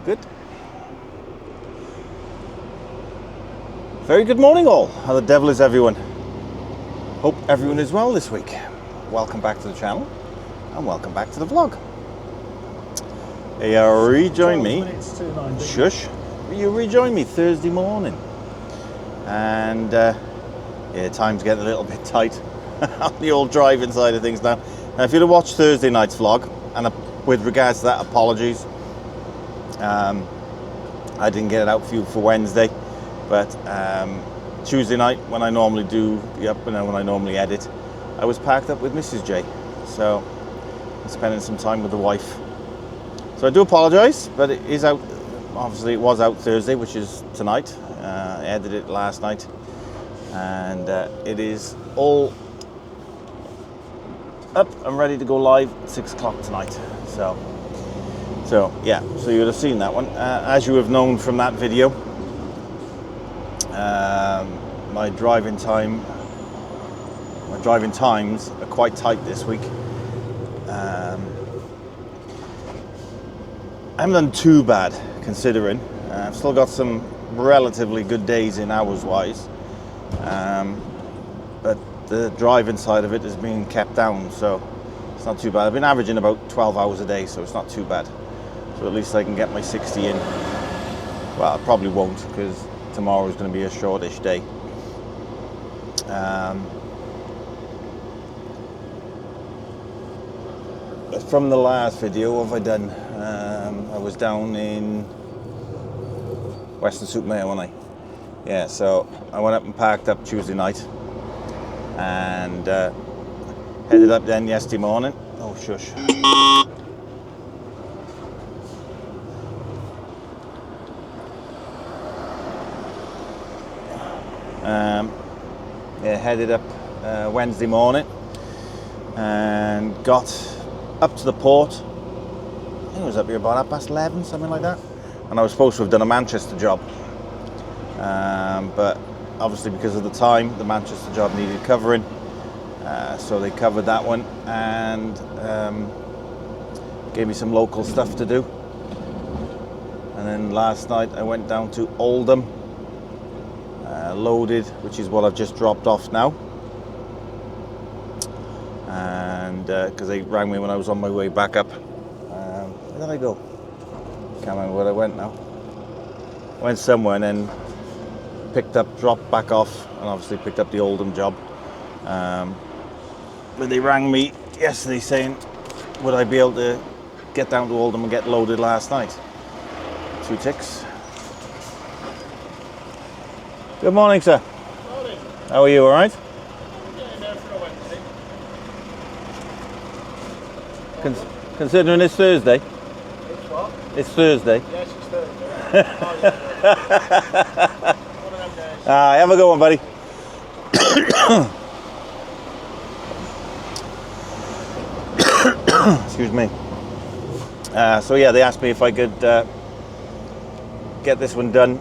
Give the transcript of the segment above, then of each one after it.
Good. Very good morning all. How the devil is everyone? Hope everyone is well this week. Welcome back to the channel and welcome back to the vlog. You rejoin me. Shush. You rejoin me Thursday morning. And yeah, time's getting a little bit tight on the old driving side of things now. Now if you'd have watched Thursday night's vlog, and with regards to that, apologies. I didn't get it out for you for Wednesday, but Tuesday night when I normally do the when I normally edit, I was packed up with Mrs. J, so I'm spending some time with the wife. So I do apologise, but it is out. Obviously, it was out Thursday, which is tonight. I edited it last night, and it is all up and ready to go live at 6 o'clock tonight. So yeah, so you would have seen that one. As you have known from that video, my driving times are quite tight this week. I haven't done too bad considering. I've still got some relatively good days in hours wise, but the driving side of it has been kept down, so it's not too bad. I've been averaging about 12 hours a day, so it's not too bad. So at least I can get my 60 in. Well, I probably won't, because tomorrow is going to be a shortish day. From the last video, what have I done? I was down in Weston-super-Mare, wasn't I? Yeah, so I went up and parked up Tuesday night and headed up then yesterday morning. Oh, shush. Yeah, headed up Wednesday morning and got up to the port. I think it was up here about 11:30, something like that. And I was supposed to have done a Manchester job, but obviously because of the time, the Manchester job needed covering, so they covered that one and gave me some local stuff to do. And then last night I went down to Oldham, loaded, which is what I've just dropped off now, and because they rang me when I was on my way back up. Where did I go? Can't remember where I went now. I went somewhere and then dropped back off, and obviously picked up the Oldham job. But they rang me yesterday saying, would I be able to get down to Oldham and get loaded last night? 2 ticks. Good morning, sir. Morning. How are you, all right? Getting there for a Wednesday. Considering it's Thursday? It's what? It's Thursday. Yes, it's Thursday. One of them days. Have a good one, buddy. Excuse me. So yeah, they asked me if I could get this one done,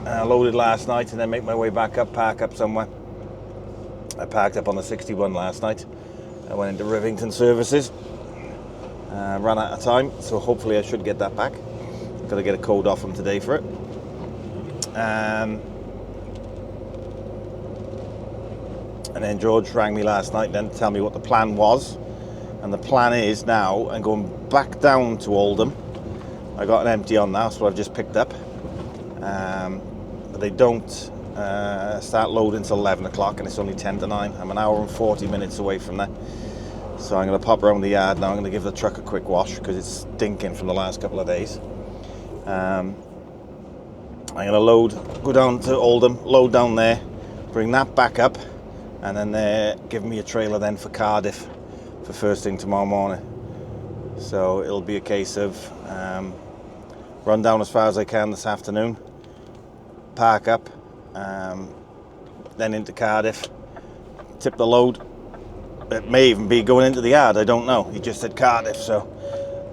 loaded last night, and then make my way back up, park up somewhere. I parked up on the 61 last night. I went into Rivington Services. Ran out of time, so hopefully I should get that back. Got to get a code off them today for it. And then George rang me last night then to tell me what the plan was. And the plan is now I'm going back down to Oldham. I got an empty on now, that's what I've just picked up. But they don't start loading until 11 o'clock, and it's only 10 to 9. I'm an hour and 40 minutes away from there. So I'm going to pop around the yard now. I'm going to give the truck a quick wash because it's stinking from the last couple of days. I'm going to go down to Oldham, load down there, bring that back up, and then they're giving me a trailer then for Cardiff for first thing tomorrow morning. So it'll be a case of run down as far as I can this afternoon, park up, then into Cardiff, tip the load. It may even be going into the yard, I don't know. He just said Cardiff, so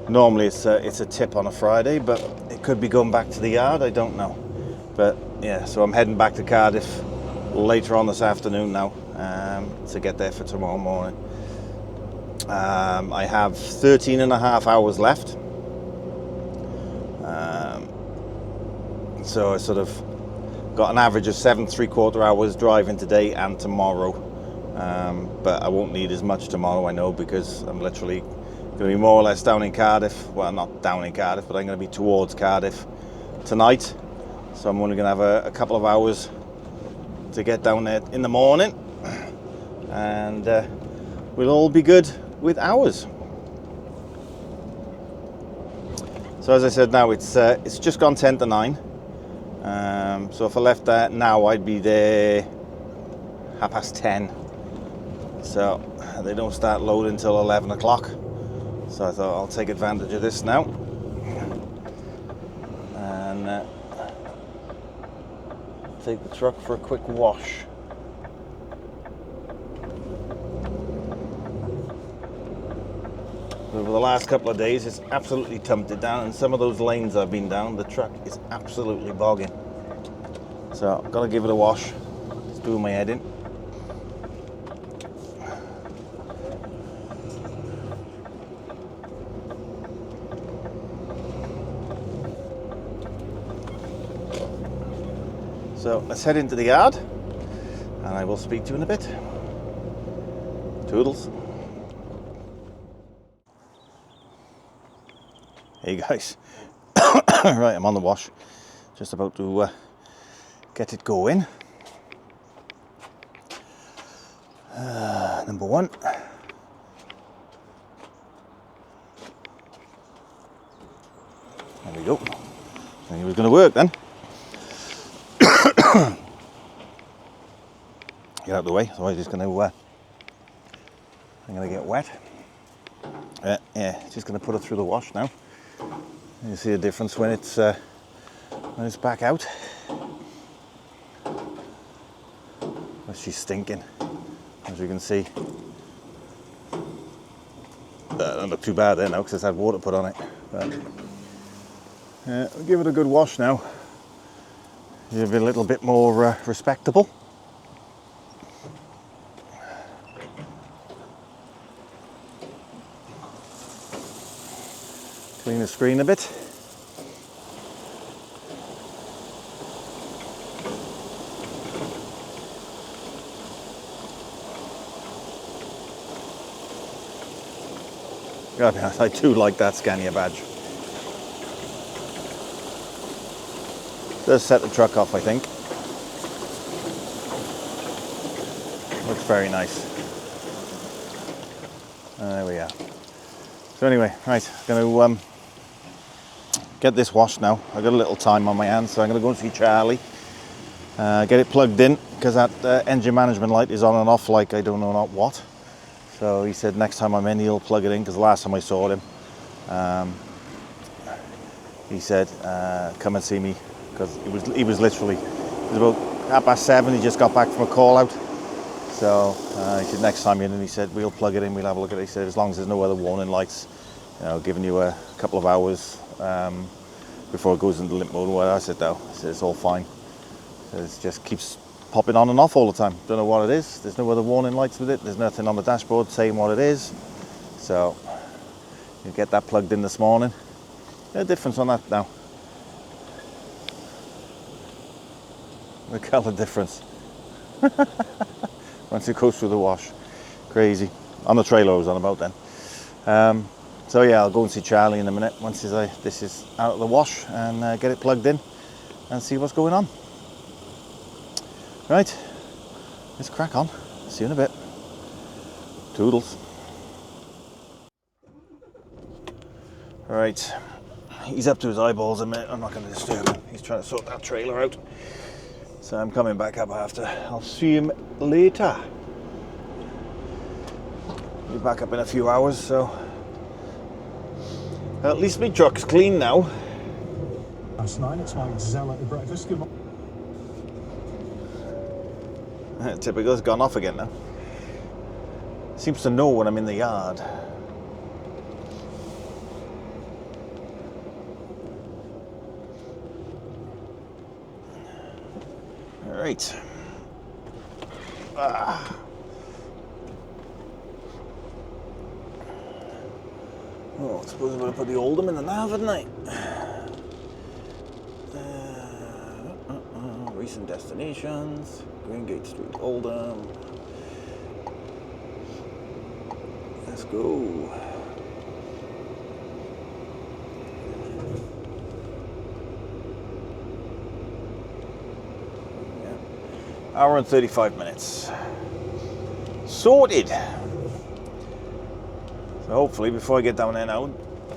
normally it's a tip on a Friday, but it could be going back to the yard, I don't know. But yeah, so I'm heading back to Cardiff later on this afternoon now to get there for tomorrow morning. I have 13 and a half hours left. So I sort of got an average of 7 3/4 hours driving today and tomorrow. But I won't need as much tomorrow, I know, because I'm literally going to be more or less down in Cardiff. Well, not down in Cardiff, but I'm going to be towards Cardiff tonight. So I'm only going to have a couple of hours to get down there in the morning, and we'll all be good with hours. So as I said, now it's just gone 10 to 9. So if I left that now, I'd be there 10:30. So they don't start loading until 11 o'clock. So I thought I'll take advantage of this now. And take the truck for a quick wash. Over the last couple of days, it's absolutely tumped it down, and some of those lanes I've been down, the truck is absolutely bogging. So I've got to give it a wash. It's doing my head in. So let's head into the yard, and I will speak to you in a bit. Toodles. Hey guys. Right, I'm on the wash. Just about to get it going. Number one. There we go. I think it was going to work then. Get out of the way, otherwise it's going to. I'm going to get wet. Yeah, just going to put it through the wash now. You see the difference when it's back out. Well, she's stinking, as you can see. Don't look too bad there now because it's had water put on it. But we'll give it a good wash now. You'll be a little bit more respectable. Clean the screen a bit. God, I do like that Scania badge. Does set the truck off, I think. Looks very nice. There we are. So anyway, right, going to get this washed now. I've got a little time on my hands, so I'm going to go and see Charlie. Get it plugged in, because that engine management light is on and off like I don't know not what. So he said next time I'm in, he'll plug it in, because the last time I saw him, he said, come and see me, because he was literally, it was about 7:30, he just got back from a call out. So he said next time you're in, he said we'll plug it in, we'll have a look at it. He said as long as there's no other warning lights, you know, giving you a couple of hours before it goes into limp mode. Well, I said no, I said it's all fine. It just keeps popping on and off all the time. Don't know what it is. There's no other warning lights with it. There's nothing on the dashboard saying what it is. So you get that plugged in this morning. No difference on that now. The colour difference. Once it goes through the wash. Crazy. On the trailer I was on about then. So yeah, I'll go and see Charlie in a minute once this is out of the wash, and get it plugged in and see what's going on. Right, let's crack on. See you in a bit. Toodles. Right, he's up to his eyeballs a minute. I'm not going to disturb him. He's trying to sort that trailer out. So I'm coming back up after. I'll see him later. Be back up in a few hours, so at least my truck's clean now. Last night, it's like Zell at breakfast. Good morning. Typical, it's gone off again now. Seems to know when I'm in the yard. All right. Oh, I suppose I'm going to put the Oldham in the nav, hadn't I? recent destinations. Greengate Street, Oldham. Let's go. Yeah. Hour and 35 minutes. Sorted. So hopefully before I get down there now,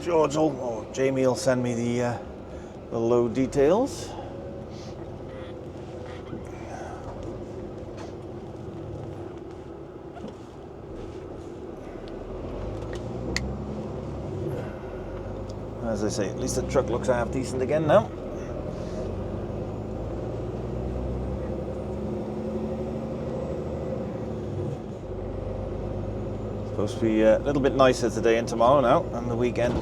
George will, or Jamie will send me the load details. As I say, at least the truck looks half decent again now. Supposed to be a little bit nicer today and tomorrow now, and the weekend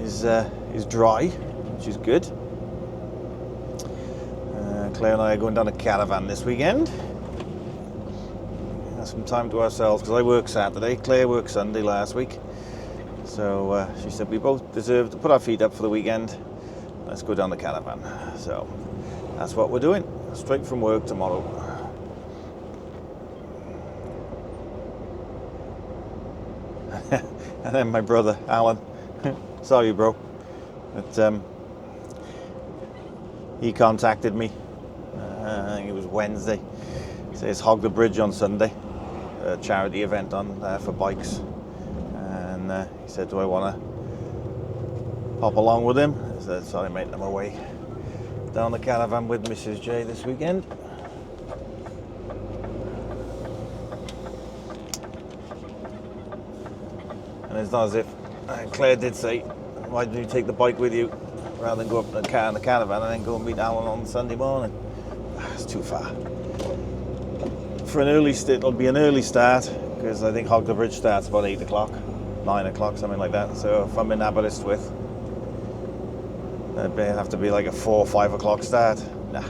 is dry, which is good. Claire and I are going down a caravan this weekend. Have some time to ourselves because I work Saturday. Claire worked Sunday last week, so she said we both deserve to put our feet up for the weekend. Let's go down the caravan. So that's what we're doing. Straight from work tomorrow. And then my brother, Alan, sorry bro, but he contacted me, I think it was Wednesday. He says hog the bridge on Sunday, a charity event on for bikes, and he said, do I want to pop along with him? I said, sorry mate, I'm away down the caravan with Mrs. J this weekend. And it's not as if Claire did say, why didn't you take the bike with you rather than go up in the car in the caravan and then go and meet Alan on Sunday morning? It's too far. For an early start, it'll be an early start because I think Hog the Bridge starts about 8 o'clock, 9 o'clock, something like that. So if I'm in Aberystwyth, it'd have to be like a 4 or 5 o'clock start. Nah,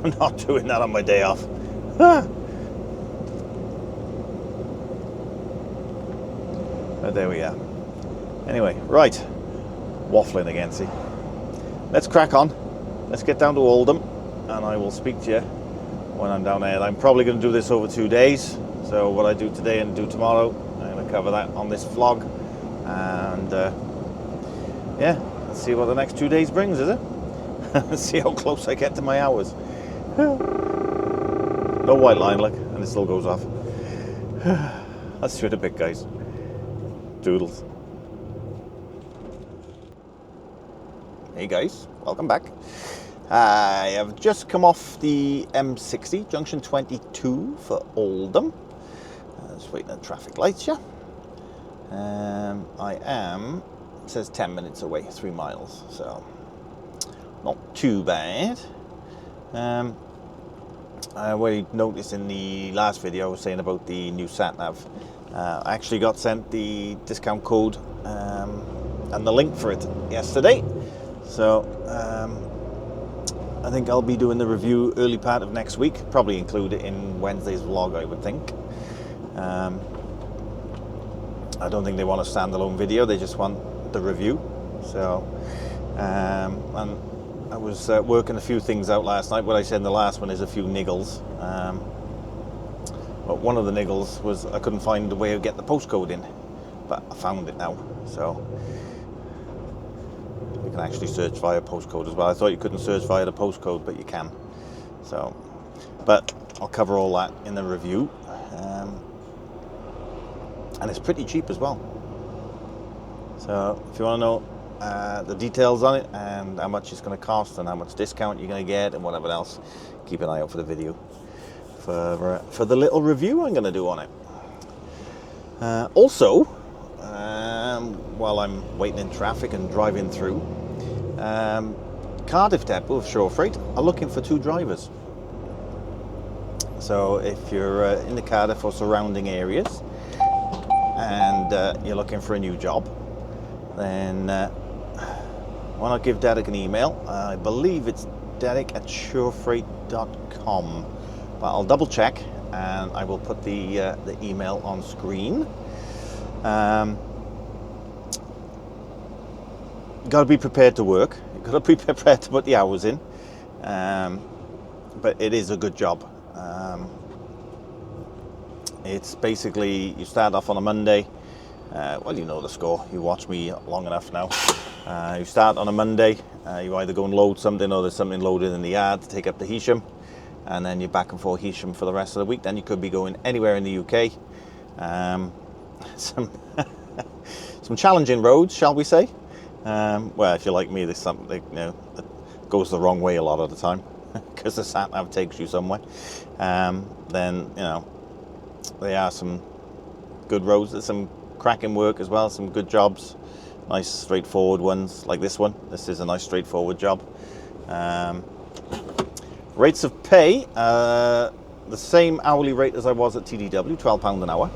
I'm not doing that on my day off. But there we are. Anyway, right. Waffling again, see. Let's crack on. Let's get down to Oldham and I will speak to you when I'm down there. I'm probably going to do this over 2 days. So what I do today and do tomorrow, I'm going to cover that on this vlog. And yeah, let's see what the next 2 days brings, is it? Let's see how close I get to my hours. No white line, look, and it still goes off. Let's see it a bit, guys. Doodles. Hey guys, welcome back. I have just come off the M60, junction 22 for Oldham. Just waiting at traffic lights, yeah. I am, it says 10 minutes away, 3 miles, so not too bad. I already noticed in the last video I was saying about the new sat-nav. I actually got sent the discount code and the link for it yesterday. So I think I'll be doing the review early part of next week. Probably include it in Wednesday's vlog, I would think. I don't think they want a standalone video, they just want the review. So, and I was working a few things out last night. What I said in the last one is a few niggles. But one of the niggles was I couldn't find a way of getting the postcode in, but I found it now. So you can actually search via postcode as well. I thought you couldn't search via the postcode, but you can. So, but I'll cover all that in the review. And it's pretty cheap as well. So if you want to know the details on it and how much it's going to cost and how much discount you're going to get and whatever else, keep an eye out for the video for the little review I'm going to do on it. Also, while I'm waiting in traffic and driving through, Cardiff Depot of Shore Freight are looking for 2 drivers. So if you're in the Cardiff or surrounding areas and you're looking for a new job, then why not give Derek an email? I believe it's derek@shorefreight.com, but I'll double check and I will put the email on screen. Got to be prepared to work. You've got to be prepared to put the hours in. but it is a good job. It's basically, you start off on a Monday. Well, you know the score. You watch me long enough now. You start on a Monday. You either go and load something, or there's something loaded in the yard to take up to Heysham, and then you're back and forth Heysham for the rest of the week. Then you could be going anywhere in the UK. Some challenging roads, shall we say? Well, if you're like me, there's something, you know, that goes the wrong way a lot of the time because the sat nav takes you somewhere. Then, you know, there are some good roads. There's some cracking work as well, some good jobs, nice straightforward ones like this one. This is a nice straightforward job. Rates of pay, the same hourly rate as I was at TDW, £12 an hour.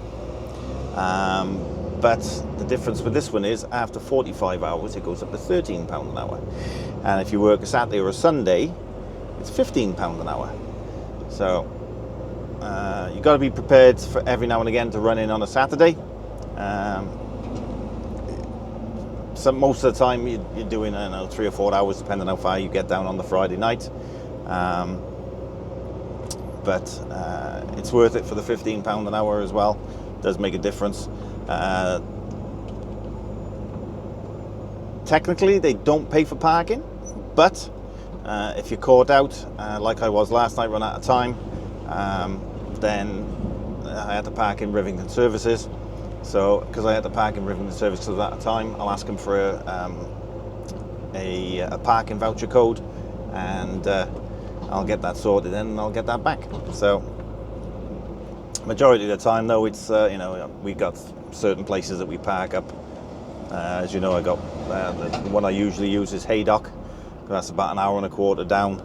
But the difference with this one is after 45 hours it goes up to £13 an hour, and if you work a Saturday or a Sunday it's £15 an hour. So you've got to be prepared for every now and again to run in on a Saturday. So most of the time you're doing, I don't know, 3 or 4 hours depending how far you get down on the Friday night. But it's worth it for the £15 an hour as well. It does make a difference. Technically they don't pay for parking, but if you're caught out like I was last night, run out of time, then I had to park in Rivington Services. So because I had to park in Rivington Services at that time, I'll ask them for a parking voucher code, and I'll get that sorted in and I'll get that back. So majority of the time though, it's you know, we got certain places that we park up. As you know, I got the one I usually use is Haydock. That's about an hour and a quarter down.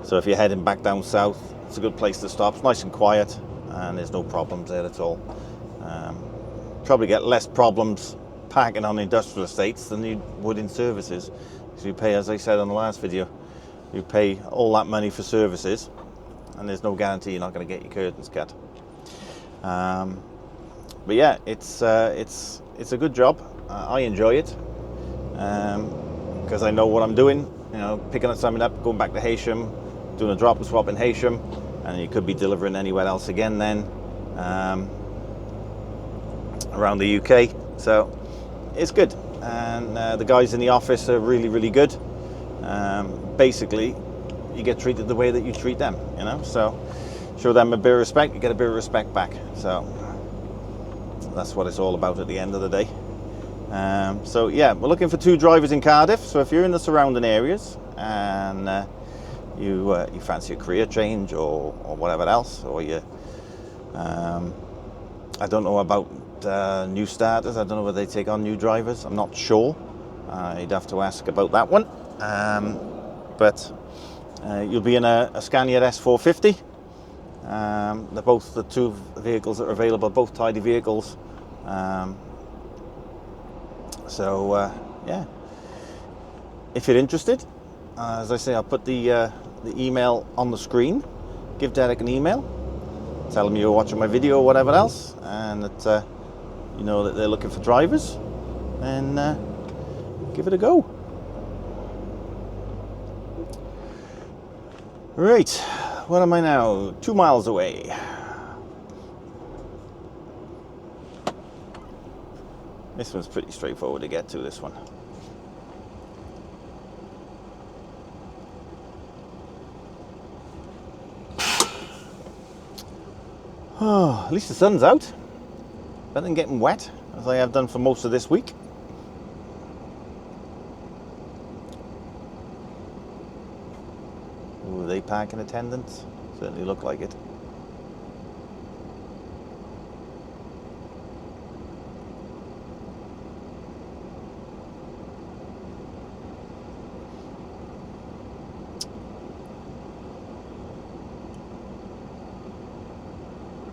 So if you're heading back down south, it's a good place to stop. It's nice and quiet, and there's no problems there at all. Probably get less problems parking on industrial estates than you would in services. Because you pay, as I said on the last video, you pay all that money for services, and there's no guarantee you're not going to get your curtains cut. But yeah, it's a good job. I enjoy it because I know what I'm doing. You know, picking something up, going back to Heysham, doing a drop and swap in Heysham, and you could be delivering anywhere else again then around the UK. So it's good, and the guys in the office are really, really good. Basically, you get treated the way that you treat them, you know, so show them a bit of respect, you get a bit of respect back. So that's what it's all about at the end of the day. So yeah, we're looking for 2 drivers in Cardiff. So if you're in the surrounding areas and you fancy a career change or whatever else, or you I don't know about new starters. I don't know whether they take on new drivers. I'm not sure. You'd have to ask about that one. But you'll be in a Scania S450. They're both the 2 vehicles that are available, both tidy vehicles. So yeah, if you're interested, as I say, I'll put the email on the screen. Give Derek an email, tell him you're watching my video or whatever else, and that you know that they're looking for drivers, and give it a go. Right, what am I now? 2 miles away. This one's pretty straightforward to get to, this one. Oh, at least the sun's out. Better than getting wet, as I have done for most of this week. Ooh, are they parking attendants? Certainly look like it.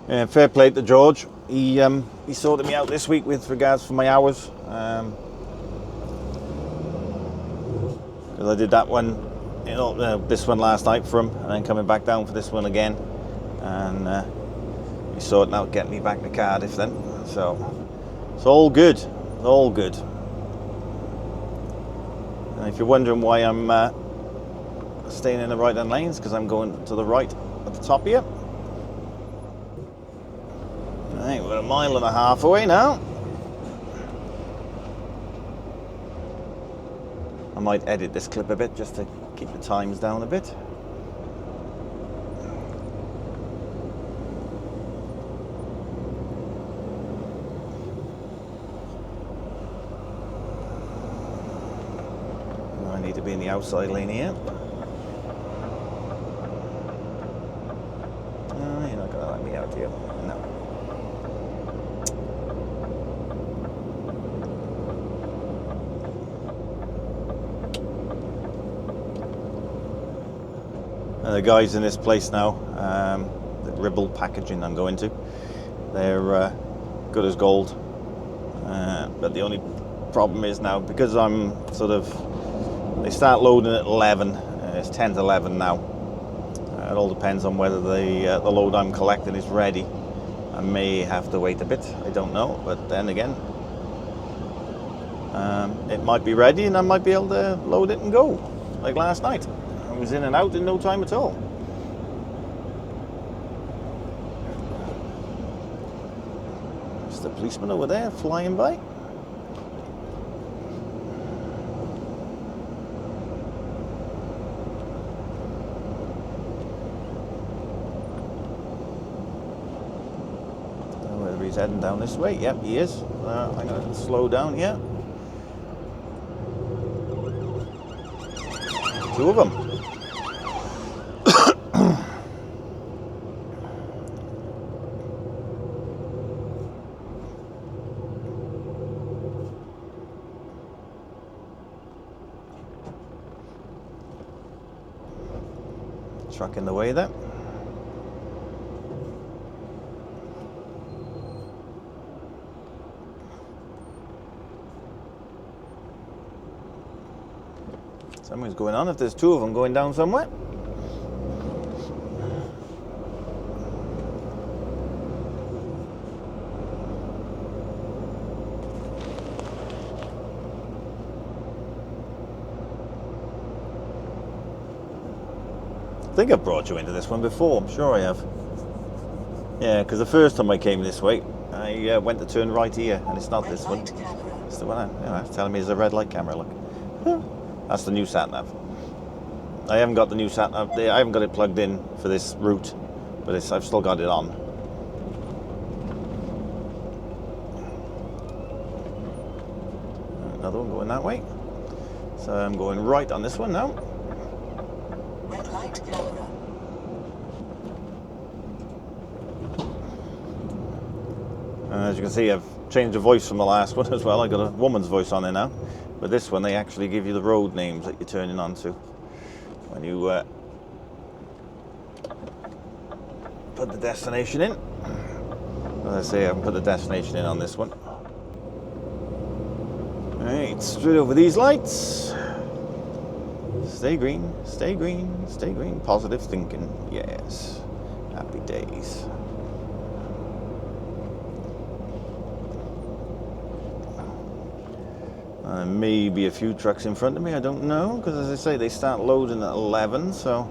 Yeah, fair play to George. He sorted me out this week with regards for my hours. Because I did that one, you know, this one last night for him, and then coming back down for this one again. And he's sorting out getting me back to Cardiff then. So it's all good. It's all good. And if you're wondering why I'm staying in the right-hand lanes because I'm going to the right at the top here. Right, we're 1.5 miles away now. I might edit this clip a bit just to keep the times down a bit. I need to be in the outside lane here. Oh, you're not going to let me out here. No. The guys in this place now, the Ribble Packaging I'm going to, they're good as gold. But the only problem is now, because I'm sort of, they start loading at 11, it's 10 to 11 now. It all depends on whether the load I'm collecting is ready. I may have to wait a bit, I don't know, but then again, it might be ready and I might be able to load it and go, like last night. I was in and out in no time at all. There's the policeman over there flying by. Whether he's heading down this way. Yep, he is. I'm going to slow down here. Two of them. Truck in the way there. Something's going on if there's two of them going down somewhere. I think I've brought you into this one before, I'm sure I have. Yeah, because the first time I came this way, I went to turn right here, and it's not this one. It's the one it's telling me there's a red light camera, look. That's the new sat-nav. I haven't got the new sat-nav, I haven't got it plugged in for this route, but I've still got it on. Another one going that way. So I'm going right on this one now. Red light camera. As you can see, I've changed the voice from the last one as well. I got a woman's voice on there now. But this one, they actually give you the road names that you're turning onto when you put the destination in. As I say, I haven't put the destination in on this one. Alright, straight over these lights. Stay green, stay green, stay green. Positive thinking, yes. Happy days. Maybe a few trucks in front of me, I don't know, because as I say, they start loading at 11, so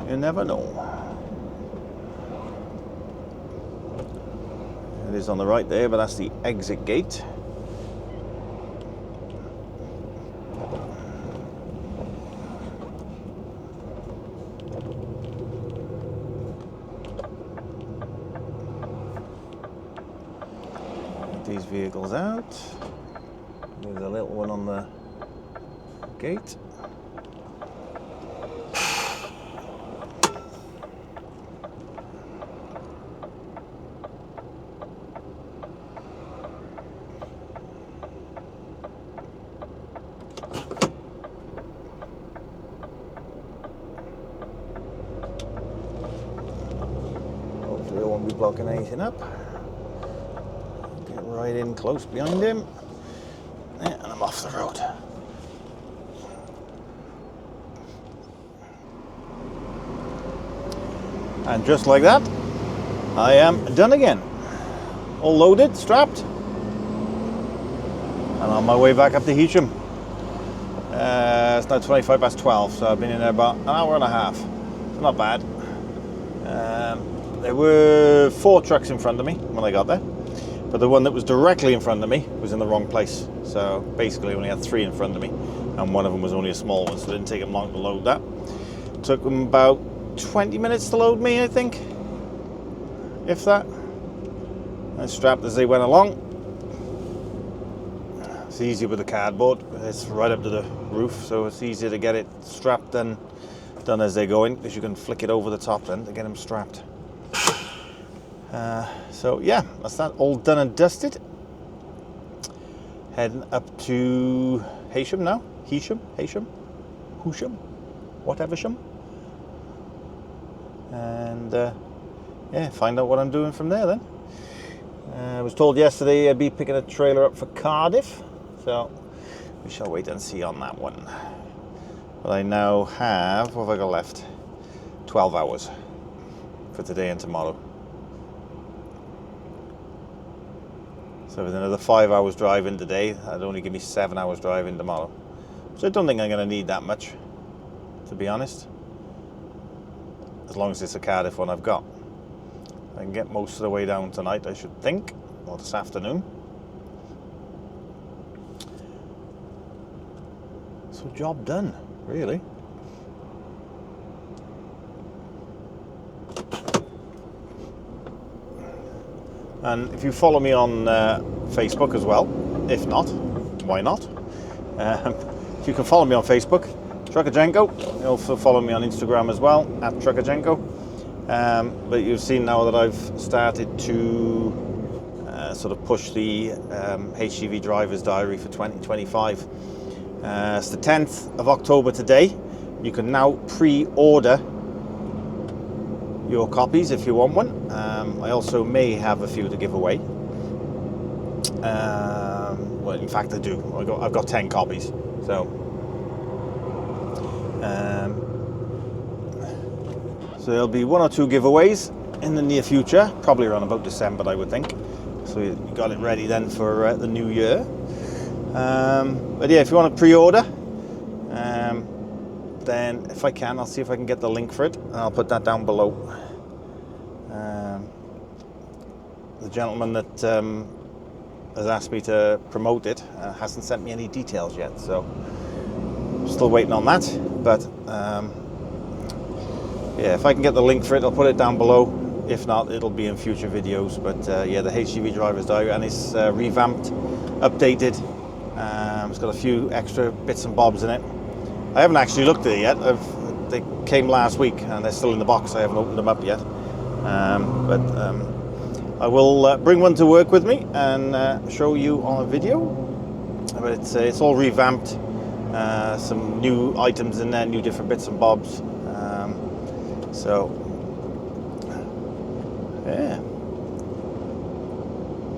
you never know. It is on the right there, but that's the exit gate. These vehicles out. There's a little one on the gate. Hopefully I won't be blocking anything up. Right in close behind him, yeah, and I'm off the road. And just like that, I am done again. All loaded, strapped. And on my way back up to Heysham. It's now 25 past 12, so I've been in there about an hour and a half. So not bad. There were 4 trucks in front of me when I got there, but the one that was directly in front of me was in the wrong place. So basically I only had 3 in front of me, and one of them was only a small one, so it didn't take them long to load that. Took them about 20 minutes to load me, I think, if that. I strapped as they went along. It's easier with the cardboard. It's right up to the roof, so it's easier to get it strapped than done as they're going, because you can flick it over the top then to get them strapped. So yeah, that's that all done and dusted. Heading up to Heysham now. Heysham, whatever sham. And yeah, find out what I'm doing from there then. I was told yesterday I'd be picking a trailer up for Cardiff, so we shall wait and see on that one. But I now have, what have I got left? 12 hours for today and tomorrow. So with another 5 hours driving today, that'd only give me 7 hours driving tomorrow. So I don't think I'm going to need that much, to be honest. As long as it's a Cardiff one I've got. I can get most of the way down tonight, I should think, or this afternoon. So job done, really. And if you follow me on Facebook as well, if not, why not? You can follow me on Facebook, Jenko. You also follow me on Instagram as well, at Jenko. But you've seen now that I've started to sort of push the HGV Driver's Diary for 2025. It's the 10th of October today. You can now pre-order your copies if you want one. I also may have a few to give away. Well, in fact I do. I've got 10 copies. So there'll be 1 or 2 giveaways in the near future, probably around about December, I would think. So you got it ready then for the new year. But yeah, if you want to pre-order, then if I can, I'll see if I can get the link for it, and I'll put that down below. The gentleman that has asked me to promote it hasn't sent me any details yet, so still waiting on that. But yeah, if I can get the link for it, I'll put it down below. If not, it'll be in future videos. But yeah, the HGV Driver's Diary, and it's revamped, updated. It's got a few extra bits and bobs in it. I haven't actually looked at it yet. They came last week and they're still in the box. I haven't opened them up yet. I will bring one to work with me and show you on a video. But it's all revamped. Some new items in there, new different bits and bobs. So yeah,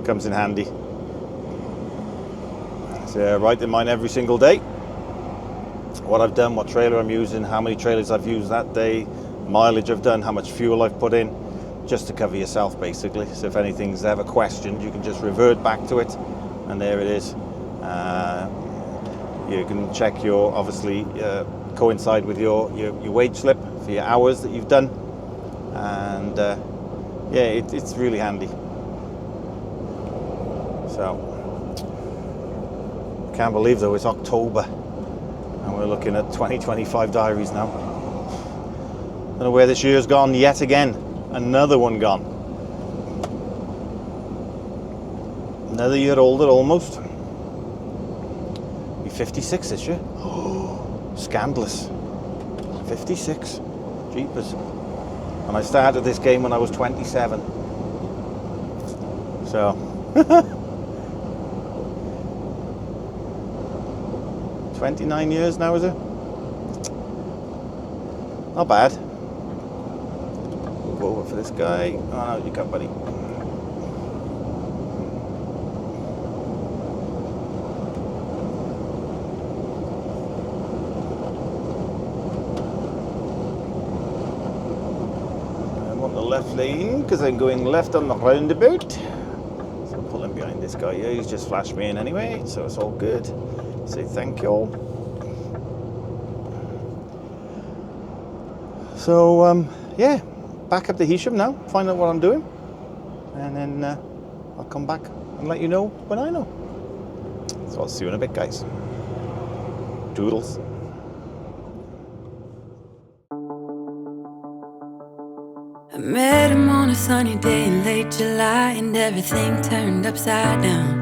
comes in handy. So write in mine every single day what I've done, what trailer I'm using, how many trailers I've used that day, mileage I've done, how much fuel I've put in, just to cover yourself basically. So if anything's ever questioned, you can just revert back to it, and there it is. You can check your, obviously, coincide with your wage slip for your hours that you've done, and yeah, it's really handy. So can't believe though it's October and we're looking at 2025 diaries now. Don't know where this year's gone yet again. Another one gone. Another year older almost. Be 56 this year. Oh, scandalous. 56. Jeepers. And I started this game when I was 27. So 29 years now, is it? Not bad. We'll go over for this guy. Oh no, you can't, buddy. I'm on the left lane because I'm going left on the roundabout. So I'm pulling behind this guy. guy here, he's just flashed me in anyway, so it's all good. Say thank you all. So yeah, back up to Hisham now, find out what I'm doing, and then I'll come back and let you know when I know. So I'll see you in a bit, guys. Doodles. I met him on a sunny day in late July, and everything turned upside down.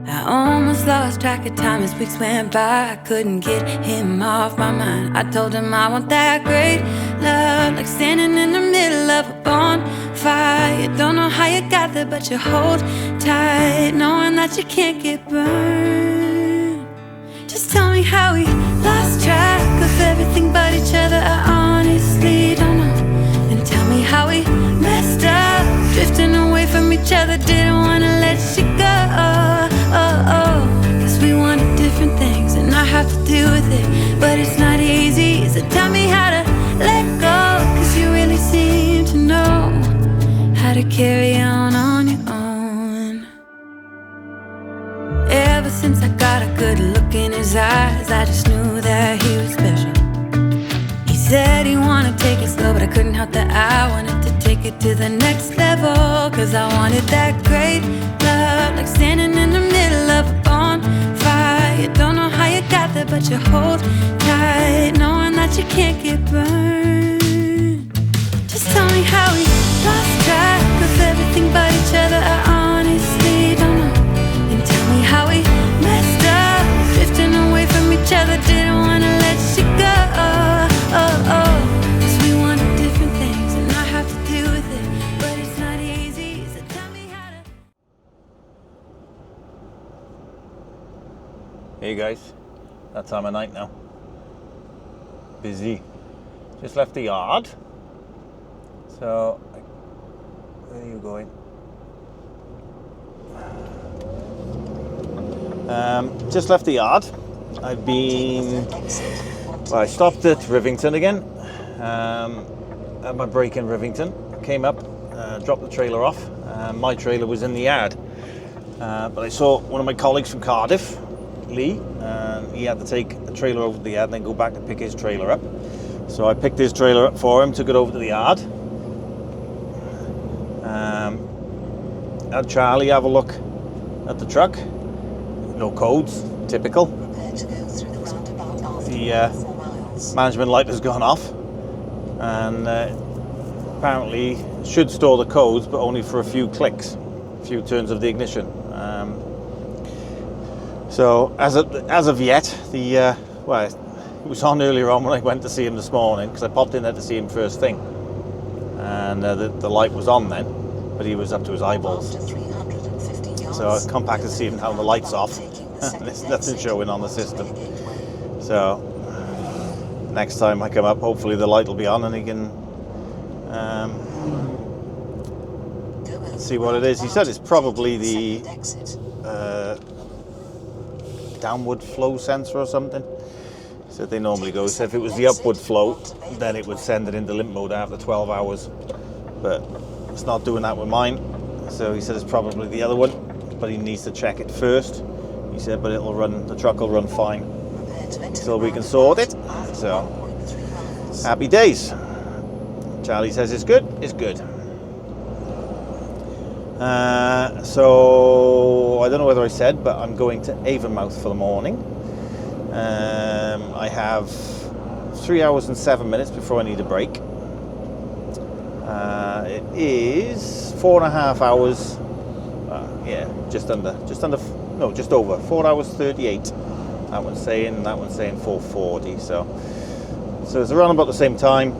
I almost lost track of time as weeks went by. I couldn't get him off my mind. I told him I want that great love, like standing in the middle of a bonfire. You don't know how you got there, but you hold tight, knowing that you can't get burned. Just tell me how we lost track of everything but each other. I honestly don't know. And tell me how we messed up, drifting away from each other. Didn't wanna let you go. Cause we wanted different things, and I have to deal with it, but it's not easy. So tell me how to let go, cause you really seem to know how to carry on your own. Ever since I got a good look in his eyes, I just knew that he was special. He said he wanted to take it slow, but I couldn't help that I wanted to take it to the next level. Cause I wanted that great love, like standing in the middle of a bonfire. You don't know how you got there, but you hold tight, knowing that you can't get burned. Just tell me how we lost track of everything but each other. I honestly don't know. And tell me how we messed up, drifting away from each other. Didn't wanna let you go. Cause we wanted different things, and I have to deal with it, but it's not easy. So tell me how to... Hey guys, that time of night now. Busy. Just left the yard. So, where are you going? Just left the yard. I've been... Well, I stopped at Rivington again. At my break in Rivington. Came up, dropped the trailer off. My trailer was in the yard. But I saw one of my colleagues from Cardiff, Lee, and he had to take a trailer over to the yard and then go back to pick his trailer up. So I picked his trailer up for him, took it over to the yard. Had Charlie have a look at the truck. No codes, typical. The management light has gone off, and apparently should store the codes, but only for a few clicks, a few turns of the ignition. So as of yet, well, it was on earlier on when I went to see him this morning, because I popped in there to see him first thing, and the light was on then, but he was up to his eyeballs. So I come back to see him how the light's off. There's nothing showing on the system. So next time I come up, hopefully the light will be on and he can see what it is. He said it's probably the downward flow sensor or something. He said they normally go, so if it was the upward flow, then it would send it into limp mode after 12 hours. But it's not doing that with mine. So he said it's probably the other one, but he needs to check it first. He said, but it'll run, the truck will run fine until we can sort it. So happy days. Charlie says it's good, it's good. So I don't know whether I said, but I'm going to Avonmouth for the morning. I have 3 hours and 7 minutes before I need a break. It is 4.5 hours. Just over 4 hours 38. That one's saying 4:40. So it's around about the same time.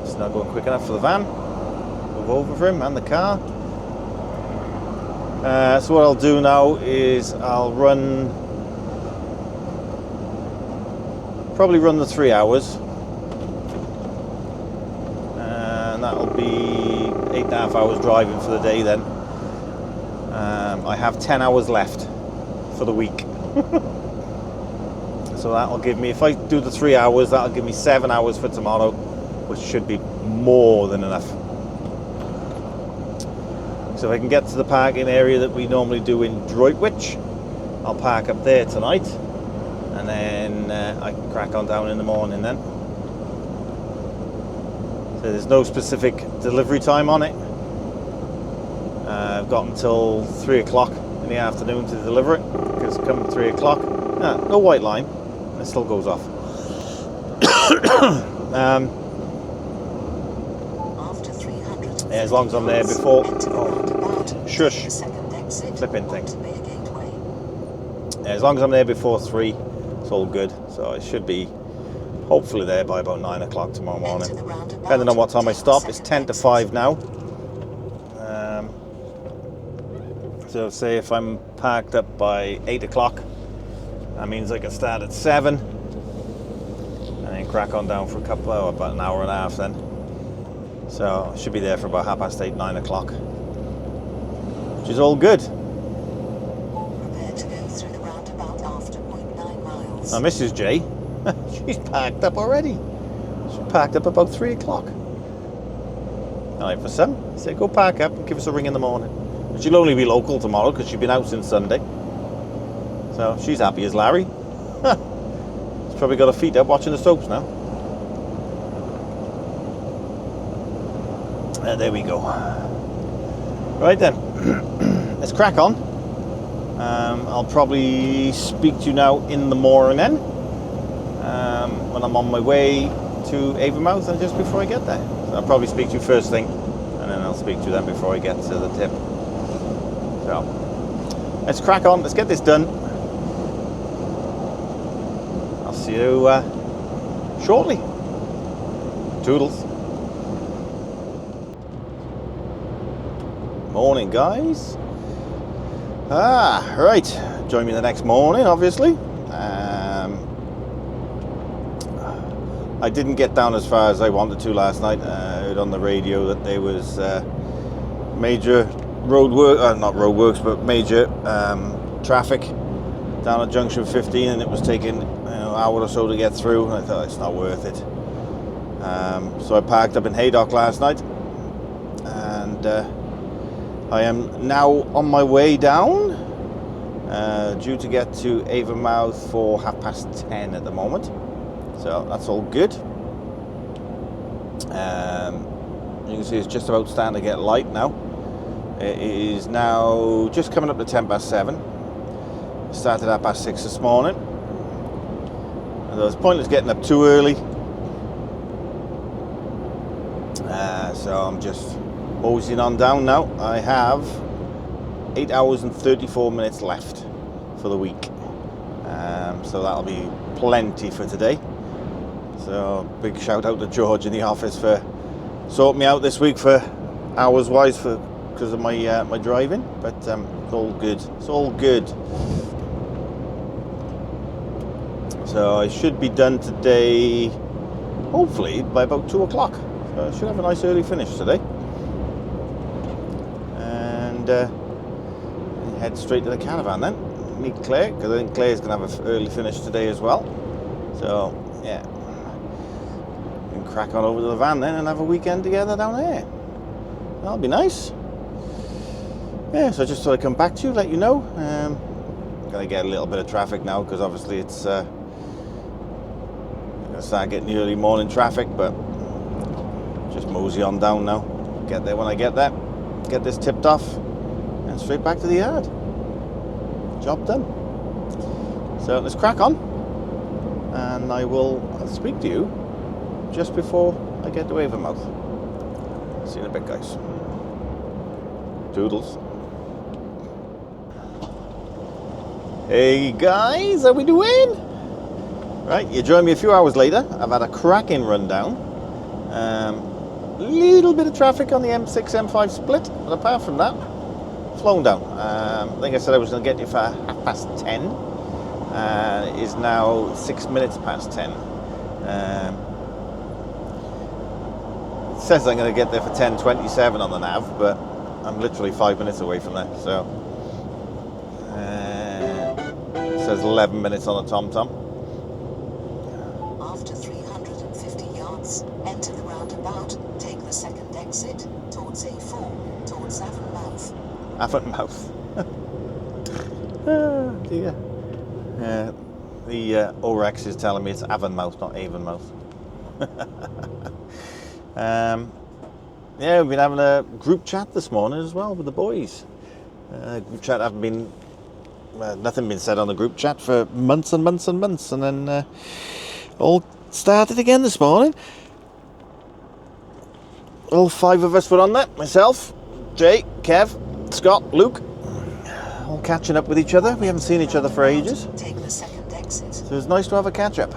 It's not going quick enough for the van. Move over for him and the car. So what I'll do now is I'll probably run the 3 hours, and that'll be 8.5 hours driving for the day then. I have 10 hours left for the week. So that'll give me, if I do the 3 hours, that'll give me 7 hours for tomorrow, which should be more than enough. So if I can get to the parking area that we normally do in Droitwich, I'll park up there tonight, and then I can crack on down in the morning then. So there's no specific delivery time on it. I've got until 3 o'clock in the afternoon to deliver it, because come 3 o'clock, no white line, it still goes off. After 300, as long as I'm there before. enter the roundabout, Shush. take the second exit Flipping thing. onto Bay Gateway. As long as I'm there before 3, it's all good. So I should be hopefully there by about 9 o'clock tomorrow morning. Enter the roundabout, Depending on what time I take the stop, it's second 10 to exit. 5 now. So say if I'm parked up by 8 o'clock, that means I can start at 7 and then crack on down for about an hour and a half then. So I should be there for about 8:30, 9 o'clock, which is all good. Prepare to go through the roundabout after 0.9 miles. Now Mrs. J, she's packed up already. She packed up about 3 o'clock. Alright, for some, I said go park up and give us a ring in the morning. But she'll only be local tomorrow because she's been out since Sunday. So she's happy as Larry. She's probably got her feet up watching the soaps now. There we go. Right then, let's crack on. I'll probably speak to you now in the morning when I'm on my way to Avonmouth and just before I get there. So I'll probably speak to you first thing, and then I'll speak to you then before I get to the tip. So let's crack on. Let's get this done. I'll see you shortly. Toodles. Morning, guys. Right. Join me the next morning, obviously. I didn't get down as far as I wanted to last night. I heard on the radio that there was major road work, not road works, but major traffic down at Junction 15, and it was taking an hour or so to get through. And I thought it's not worth it. So I parked up in Haydock last night, and I am now on my way down, due to get to Avonmouth for 10:30 at the moment. So that's all good. You can see it's just about starting to get light now. It is now just coming up to 7:10. Started at 6:30 this morning. And it's pointless getting up too early. So I'm just moseying on down now. I have 8 hours and 34 minutes left for the week. So that'll be plenty for today. So big shout out to George in the office for sorting me out this week for hours wise because of my my driving. But it's all good. It's all good. So I should be done today, hopefully by about 2 o'clock. So I should have a nice early finish today. And head straight to the caravan then. Meet Claire, because I think Claire's going to have an early finish today as well. So, yeah. We can crack on over to the van then and have a weekend together down there. That'll be nice. Yeah, so I just thought I'd come back to you, let you know. Going to get a little bit of traffic now, because obviously it's going to start getting the early morning traffic, but just mosey on down now. Get there when I get there. Get this tipped off and straight back to the yard. Job done. So let's crack on, and I will speak to you just before I get to Avonmouth. See you in a bit, guys. Toodles. Hey guys, how we doing? Right, you join me a few hours later. I've had a cracking rundown. Little bit of traffic on the M6 M5 split, but apart from that, flown down. I think I said I was going to get you for 10:30. It is now 6 minutes past 10. It says I'm going to get there for 10:27 on the nav, but I'm literally 5 minutes away from there. So it says 11 minutes on the TomTom. After 350 yards, enter the roundabout, take the second exit towards A4. towards Avonmouth. Avonmouth. Oh dear. The Orex is telling me it's Avonmouth, not Avonmouth. Yeah, we've been having a group chat this morning as well with the boys. Group chat haven't been, nothing been said on the group chat for months and months and months, and then all started again this morning. All 5 of us were on there, myself, Jay, Kev, Scott, Luke, all catching up with each other. We haven't seen each other for ages, Take the second exit. so it's nice to have a catch up.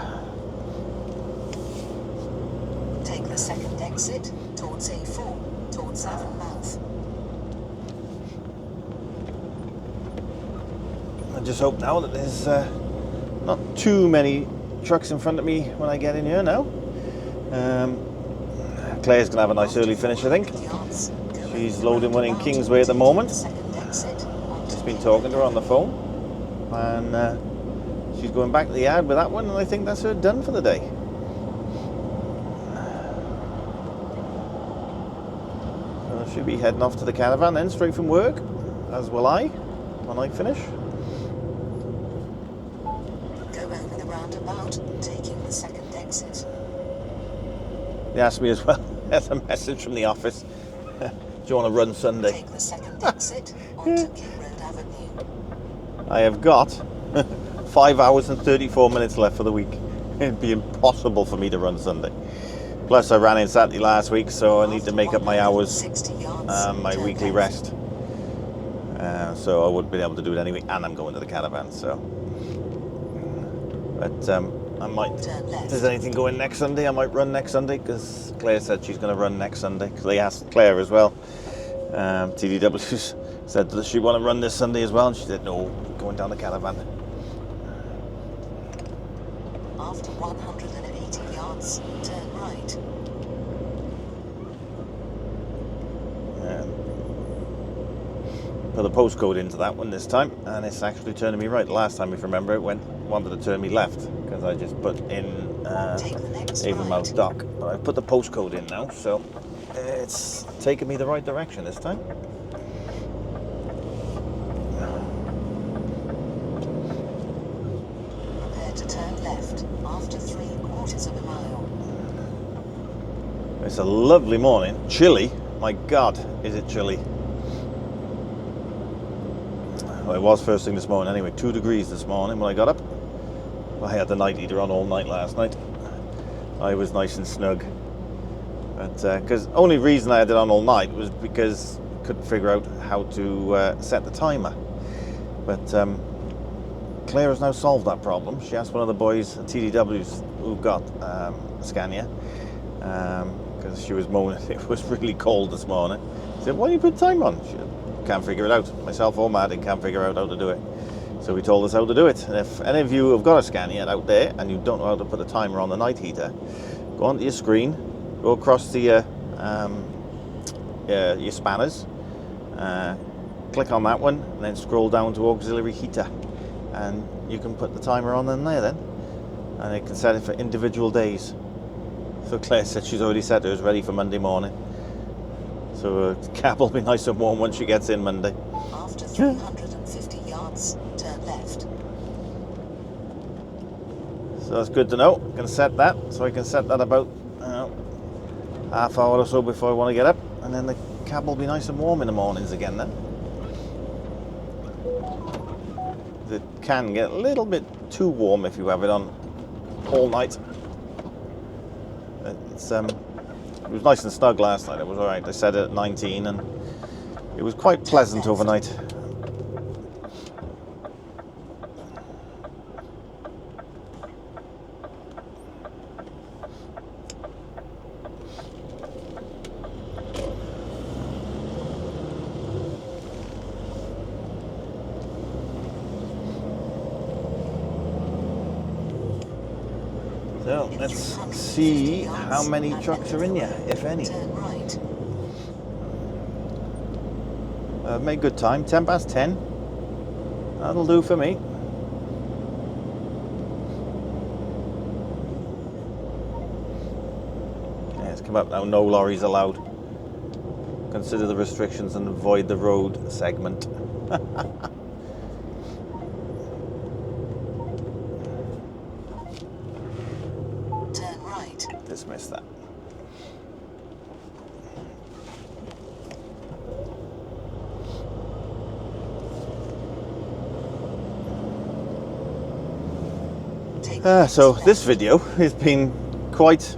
Take the second exit towards A4, towards Avonmouth. I just hope now that there's not too many trucks in front of me when I get in here now. Claire's going to have a nice early finish, I think. She's loading one in Kingsway at the moment. Just been talking to her on the phone. And she's going back to the yard with that one, and I think that's her done for the day. So she'll be heading off to the caravan then, straight from work, as will I, when I finish. Go over the roundabout, taking the second exit. They asked me as well, there's a message from the office. Do you want to run Sunday? Take the second exit onto King Road Avenue. I have got 5 hours and 34 minutes left for the week. It'd be impossible for me to run Sunday. Plus I ran in Saturday last week, so I need to make up my hours, 60 yards, my turn weekly left. rest. So I wouldn't be able to do it anyway, and I'm going to the caravan, so. But I might, Turn left. if there's anything going next Sunday, I might run next Sunday, because Claire said she's going to run next Sunday, because they asked Claire as well. TDW said that she want to run this Sunday as well, and she said no, going down the caravan. After 180 yards, turn right. Put the postcode into that one this time, and it's actually turning me right. Last time, if you remember, it wanted to turn me left, because I just put in Take the next Avonmouth right. Dock. But I've put the postcode in now, so it's taking me the right direction this time. Prepare to turn left after 3/4 of a mile. It's a lovely morning. Chilly. My God, is it chilly? Well, it was first thing this morning anyway. 2 degrees this morning when I got up. I had the night heater on all night last night. I was nice and snug. But because only reason I had it on all night was because I couldn't figure out how to set the timer. But Claire has now solved that problem. She asked one of the boys at TDWs who got a Scania, because she was moaning it was really cold this morning. She said, why do you put time on? She said, can't figure it out. Myself or Matt can't figure out how to do it. So he told us how to do it. And if any of you have got a Scania out there and you don't know how to put the timer on the night heater, go onto your screen, go across the your spanners, click on that one, and then scroll down to auxiliary heater, and you can put the timer on in there then, and it can set it for individual days. So Claire said she's already set hers ready for Monday morning. So the cab will be nice and warm once she gets in Monday. After 350 yards, turn left. So that's good to know. I can set that. So I can set that about half hour or so before I want to get up. And then the cab will be nice and warm in the mornings again then. It can get a little bit too warm if you have it on all night. It was nice and snug last night. It was alright. I set it at 19 and it was quite pleasant overnight. So let's see how many trucks are in here, if any. Turn right. Made good time, 10 past 10. That'll do for me. Okay, it's come up now, no lorries allowed. consider the restrictions and avoid the road segment. Turn right. Dismiss that. So this video has been quite,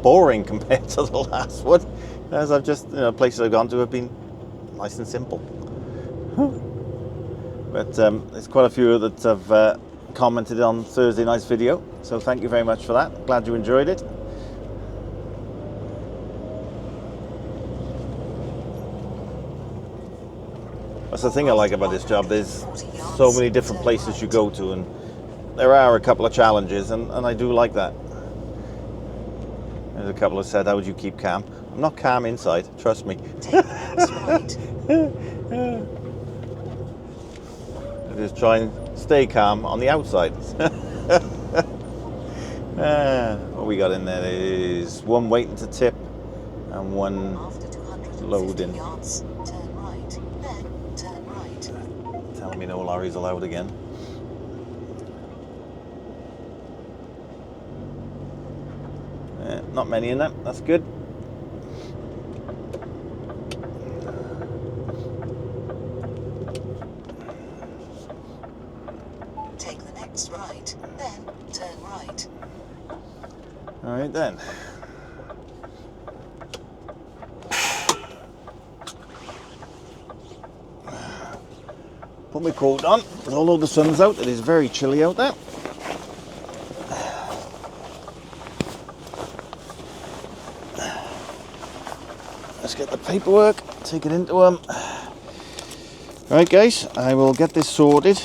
boring compared to the last one, as I've just, places I've gone to have been nice and simple. But there's quite a few that have commented on Thursday night's video, so thank you very much for that. Glad you enjoyed it. That's the thing I like about this job. There's so many different places you go to, and there are a couple of challenges, and I do like that. There's a couple that said, how would you keep calm? I'm not calm inside, trust me. I just try and stay calm on the outside. What we got in there is one waiting to tip and one loading. Turn right, then turn right. Telling me no lorries allowed again. Not many in that, that's good. Take the next right, then turn right. Alright then. Put my coat on, although the sun's out, it is very chilly out there. Let's get the paperwork, take it into them. Right guys, I will get this sorted.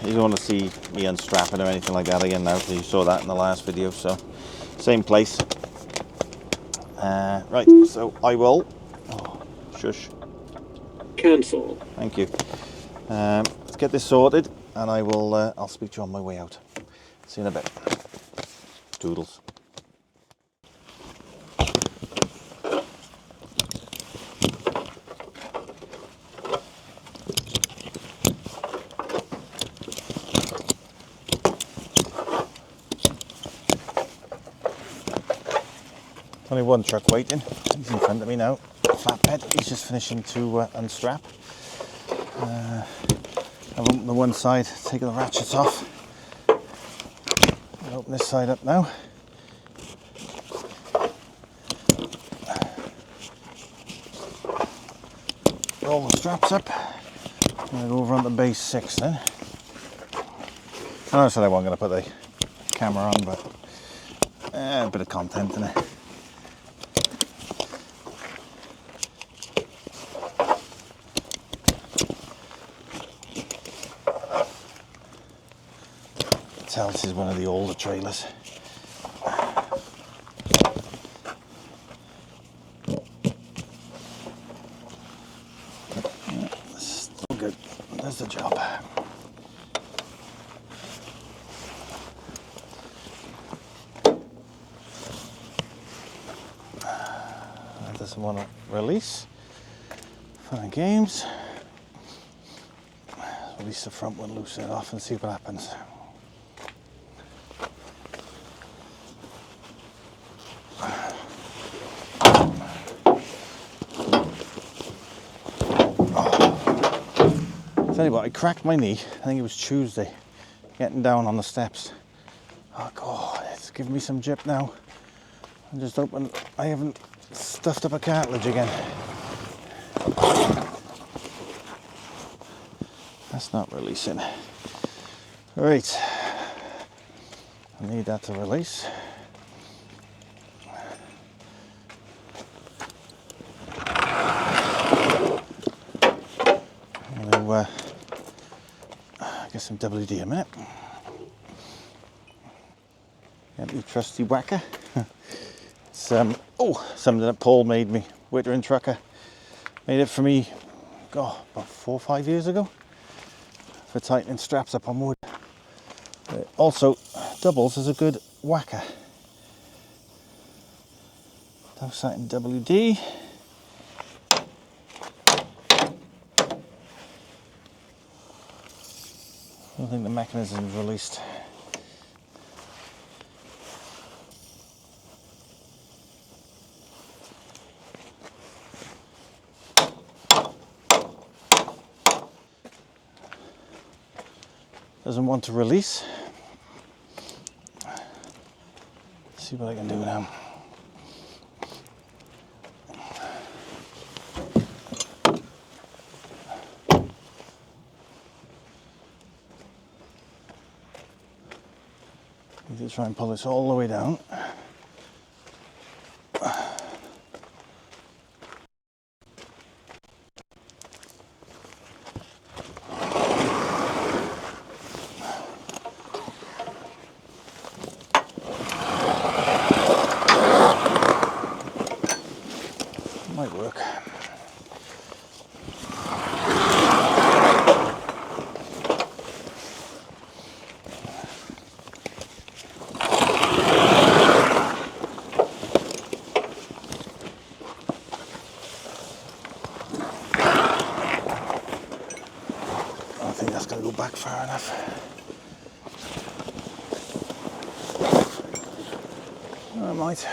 You don't want to see me unstrapping or anything like that again now, because you saw that in the last video, so same place. Right, so I will, shush. Cancel. Thank you. Let's get this sorted, and I'll speak to you on my way out. See you in a bit. Doodles. Only one truck waiting. He's in front of me now. Flatbed. He's just finishing to unstrap. I've opened the one side, taken the ratchets off. I'll open this side up now. Roll the straps up. I'm going to go over on the base 6 then. I know I said I wasn't going to put the camera on, but a bit of content in it. Tell this is one of the older trailers. Still good. There's the job. This one to release. Fun games. Release the front one, loosen it off, and see what happens. Tell you what, I cracked my knee, I think it was Tuesday, getting down on the steps. Oh God, it's giving me some jip now. I'm just hoping I haven't stuffed up a cartilage again. That's not releasing. Right, I need that to release. Get some WD in a minute. Get the trusty whacker. It's something that Paul made me, Wittering Trucker. Made it for me, God, about 4 or 5 years ago. For tightening straps up on wood. It also doubles as a good whacker. Douse that in WD. I don't think the mechanism is released. Doesn't want to release. Let's see what I can do now. Need to try and pull this all the way down. Might work. I don't think that's going to go back far enough. I might.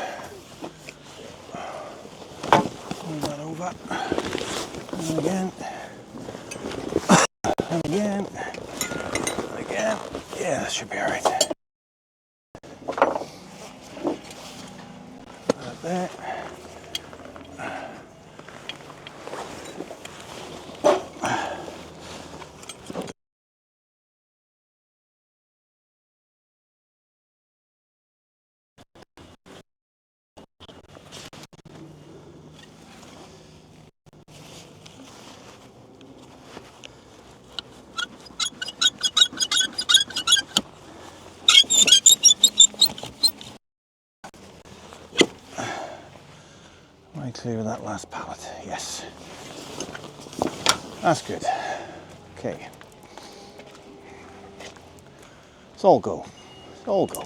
Move that over. And again. And again. And again. Yeah, that should be alright. Right there. Clear that last pallet, yes. That's good. Okay. It's all go. It's all go.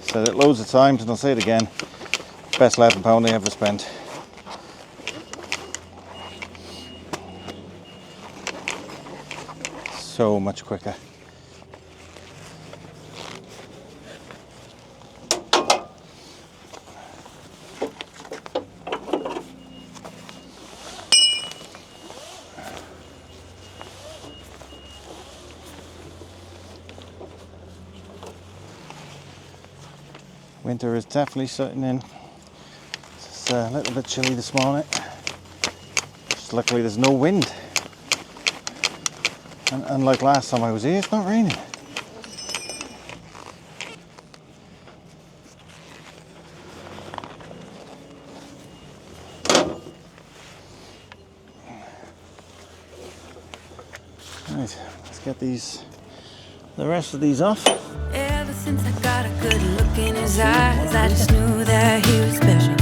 Said it loads of times and I'll say it again, best £11 I ever spent. So much quicker. Winter is definitely setting in. It's a little bit chilly this morning. Just luckily there's no wind. And unlike last time I was here, it's not raining. Right, let's get the rest of these off. Ever since I got a good look in his eyes, I just knew that he was special.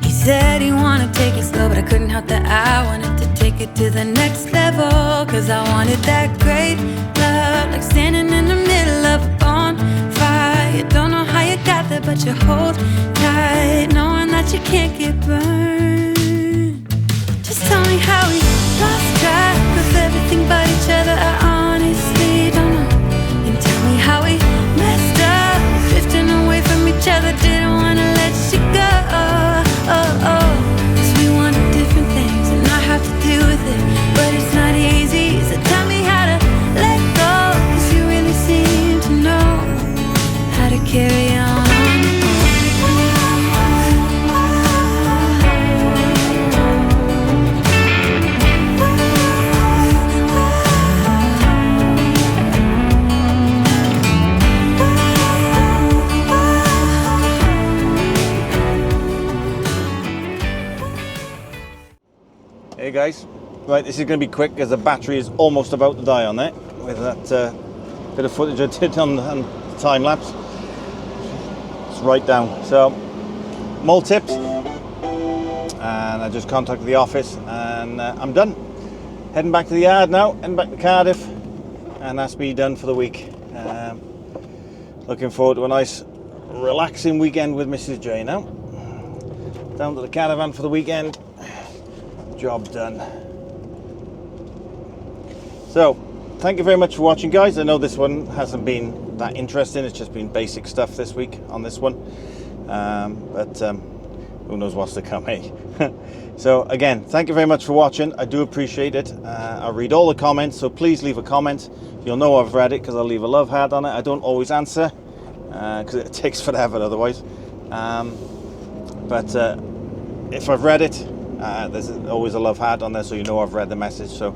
He said he wanted to take it slow, but I couldn't help that I wanted to take it to the next level. Cause I wanted that great love, like standing in the middle of a bonfire. You don't know how you got there, but you hold tight, knowing that you can't get burned. Just tell me how we lost track of everything but each other. I honestly don't know. And tell me how we messed up, drifting away from each other. Didn't wanna let you go. Cause we wanted different things and I have to deal with it, but it's not easy. So tell me how to let go, cause you really seem to know how to carry on. Hey guys, right, this is going to be quick because the battery is almost about to die on there with that bit of footage I did on the time lapse. It's right down. So, mole tips. and I just contacted the office, and I'm done. Heading back to the yard now, heading back to Cardiff, and that's me done for the week. Looking forward to a nice relaxing weekend with Mrs. J now. Down to the caravan for the weekend. Job done. So, thank you very much for watching, guys. I know this one hasn't been that interesting. It's just been basic stuff this week on this one. But who knows what's to come, eh? So, again, thank you very much for watching. I do appreciate it. I read all the comments, so please leave a comment. You'll know I've read it because I'll leave a love heart on it. I don't always answer because it takes forever otherwise. But if I've read it, there's always a love heart on there, so you know I've read the message. So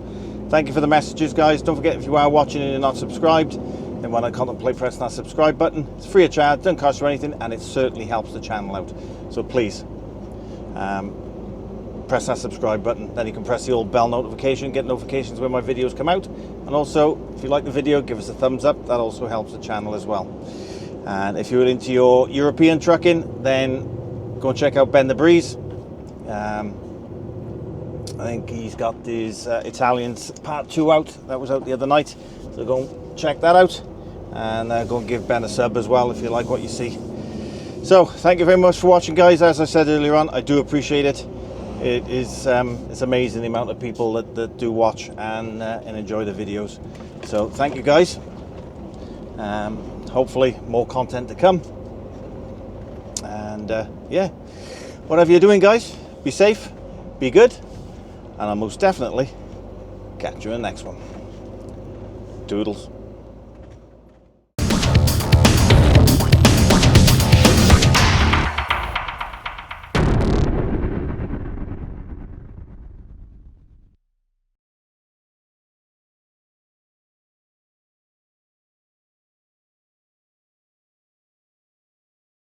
thank you for the messages, guys. Don't forget, if you are watching and you're not subscribed, then why not contemplate pressing that subscribe button. It's free of charge, doesn't cost you anything, and it certainly helps the channel out. So please press that subscribe button. Then you can press the old bell notification, get notifications when my videos come out. And also, if you like the video, give us a thumbs up. That also helps the channel as well. And if you're into your European trucking, then go and check out Ben the Breeze. I think he's got his Italians part 2 out. That was out the other night. So go and check that out. And go and give Ben a sub as well if you like what you see. So, thank you very much for watching, guys. As I said earlier on, I do appreciate it. It is it's amazing the amount of people that do watch and enjoy the videos. So, thank you, guys. Hopefully, more content to come. And yeah, whatever you're doing, guys, be safe, be good, and I'll most definitely catch you in the next one. Doodles.